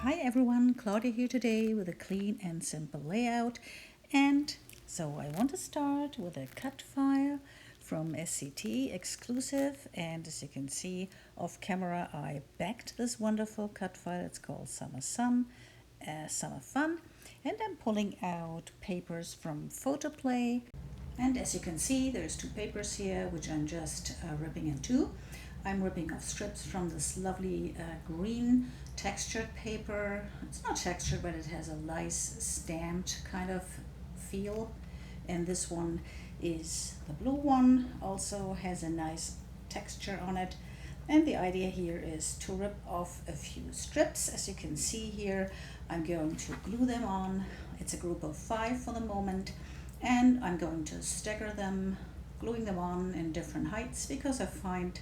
Hi everyone, Claudia here today with a clean and simple layout. And so I want to start with a cut file from SCT exclusive, and as you can see off camera I backed this wonderful cut file. It's called Summer Fun, and I'm pulling out papers from Photoplay. And as you can see, there's two papers here which I'm just ripping in two. I'm ripping off strips from this lovely green textured paper. It's not textured, but it has a nice stamped kind of feel. And this one is the blue one, also has a nice texture on it. And the idea here is to rip off a few strips. As you can see here, I'm going to glue them on. It's a group of 5 for the moment. And I'm going to stagger them, gluing them on in different heights because I find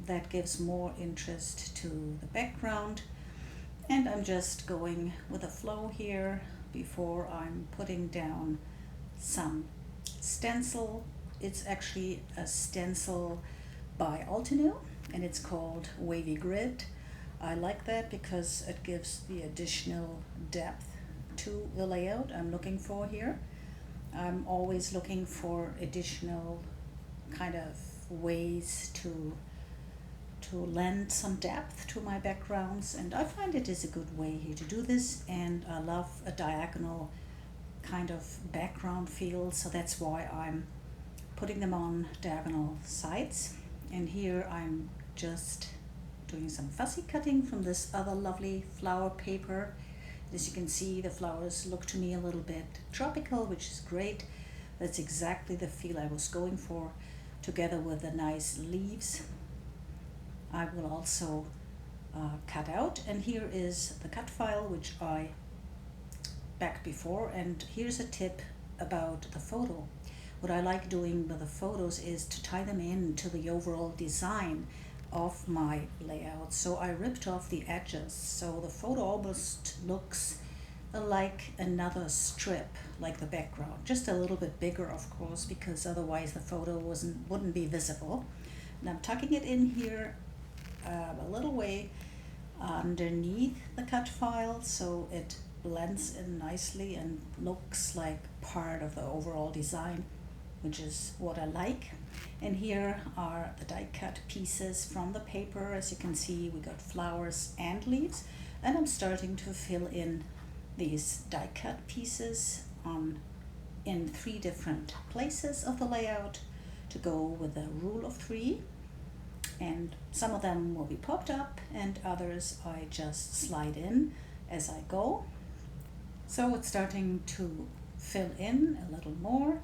that gives more interest to the background. And I'm just going with a flow here before I'm putting down some stencil. It's actually a stencil by Altenew and it's called Wavy Grid. I like that because it gives the additional depth to the layout I'm looking for here. I'm always looking for additional kind of ways to lend some depth to my backgrounds, and I find it is a good way here to do this, and I love a diagonal kind of background feel, so that's why I'm putting them on diagonal sides. And here I'm just doing some fussy cutting from this other lovely flower paper. As you can see, the flowers look to me a little bit tropical, which is great. That's exactly the feel I was going for, together with the nice leaves. I will also cut out, and here is the cut file which I backed before. And here's a tip about the photo. What I like doing with the photos is to tie them in to the overall design of my layout. So I ripped off the edges, so the photo almost looks like another strip, like the background, just a little bit bigger, of course, because otherwise the photo wouldn't be visible. And I'm tucking it in here a little way underneath the cut file, so it blends in nicely and looks like part of the overall design, which is what I like. And here are the die cut pieces from the paper. As you can see, we got flowers and leaves, and I'm starting to fill in these die cut pieces in 3 different places of the layout to go with the rule of 3. And some of them will be popped up and others I just slide in as I go. So it's starting to fill in a little more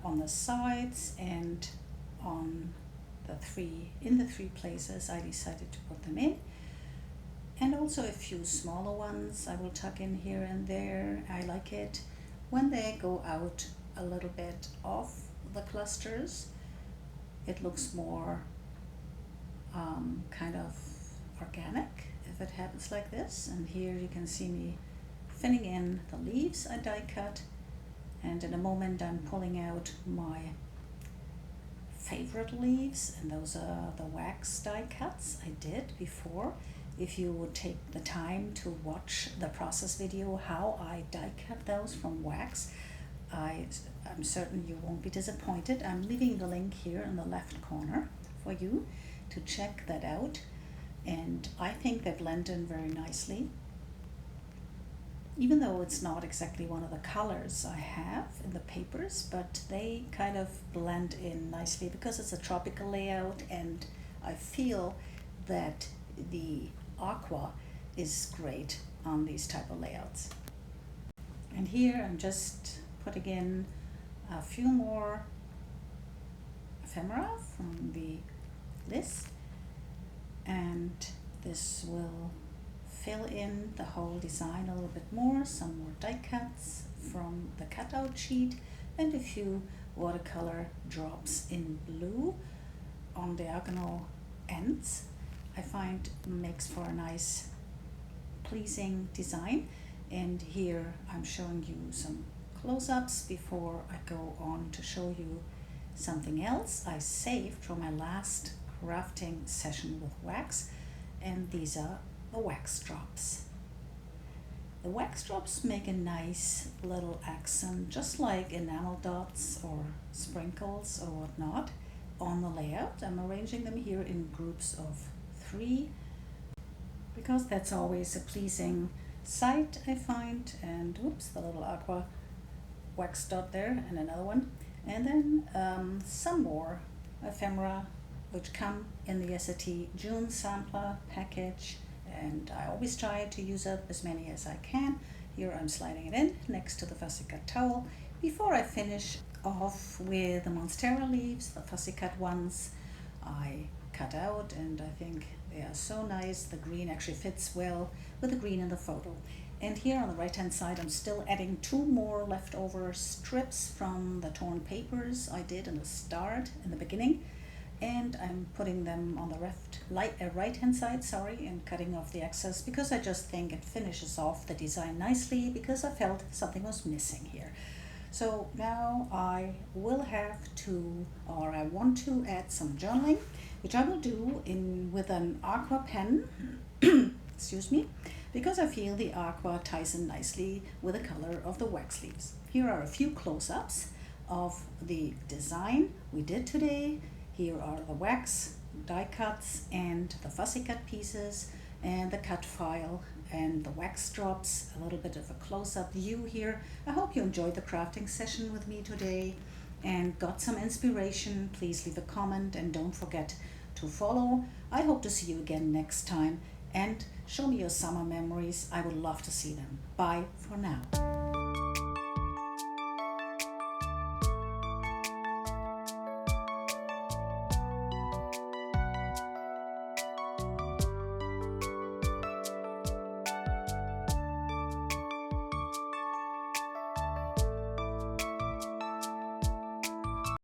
on the sides and on the 3 places I decided to put them in, and also a few smaller ones I will tuck in here and there. I like it when they go out a little bit off the clusters. It looks more kind of organic if it happens like this. And here you can see me filling in the leaves I die cut, and in a moment I'm pulling out my favorite leaves, and those are the wax die cuts I did before. If you would take the time to watch the process video how I die cut those from wax, I'm certain you won't be disappointed. I'm leaving the link here in the left corner for you to check that out, and I think they blend in very nicely, even though it's not exactly one of the colors I have in the papers, but they kind of blend in nicely because it's a tropical layout, and I feel that the aqua is great on these type of layouts. And here I'm just putting in a few more ephemera from the list, and this will fill in the whole design a little bit more. Some more die cuts from the cutout sheet and a few watercolor drops in blue on diagonal ends. I find makes for a nice pleasing design. And here I'm showing you some close-ups before I go on to show you something else I saved from my last crafting session with wax, and these are the wax drops. The wax drops make a nice little accent, just like enamel dots or sprinkles or whatnot on the layout. I'm arranging them here in groups of 3 because that's always a pleasing sight, I find. And whoops, the little aqua wax dot there, and another one. And then some more ephemera which come in the SAT June sampler package, and I always try to use up as many as I can. Here I'm sliding it in next to the fussycut towel before I finish off with the monstera leaves, the fussycut ones I cut out, and I think they are so nice. The green actually fits well with the green in the photo. And here on the right hand side I'm still adding 2 more leftover strips from the torn papers I did in the start, in the beginning, and I'm putting them on the right hand side, and cutting off the excess because I just think it finishes off the design nicely, because I felt something was missing here. So now I want to add some journaling, which I will do with an aqua pen, excuse me, because I feel the aqua ties in nicely with the color of the wax leaves. Here are a few close-ups of the design we did today. Here are the wax die cuts and the fussy cut pieces and the cut file and the wax drops, a little bit of a close-up view here. I hope you enjoyed the crafting session with me today and got some inspiration. Please leave a comment and don't forget to follow. I hope to see you again next time, and show me your summer memories. I would love to see them. Bye for now.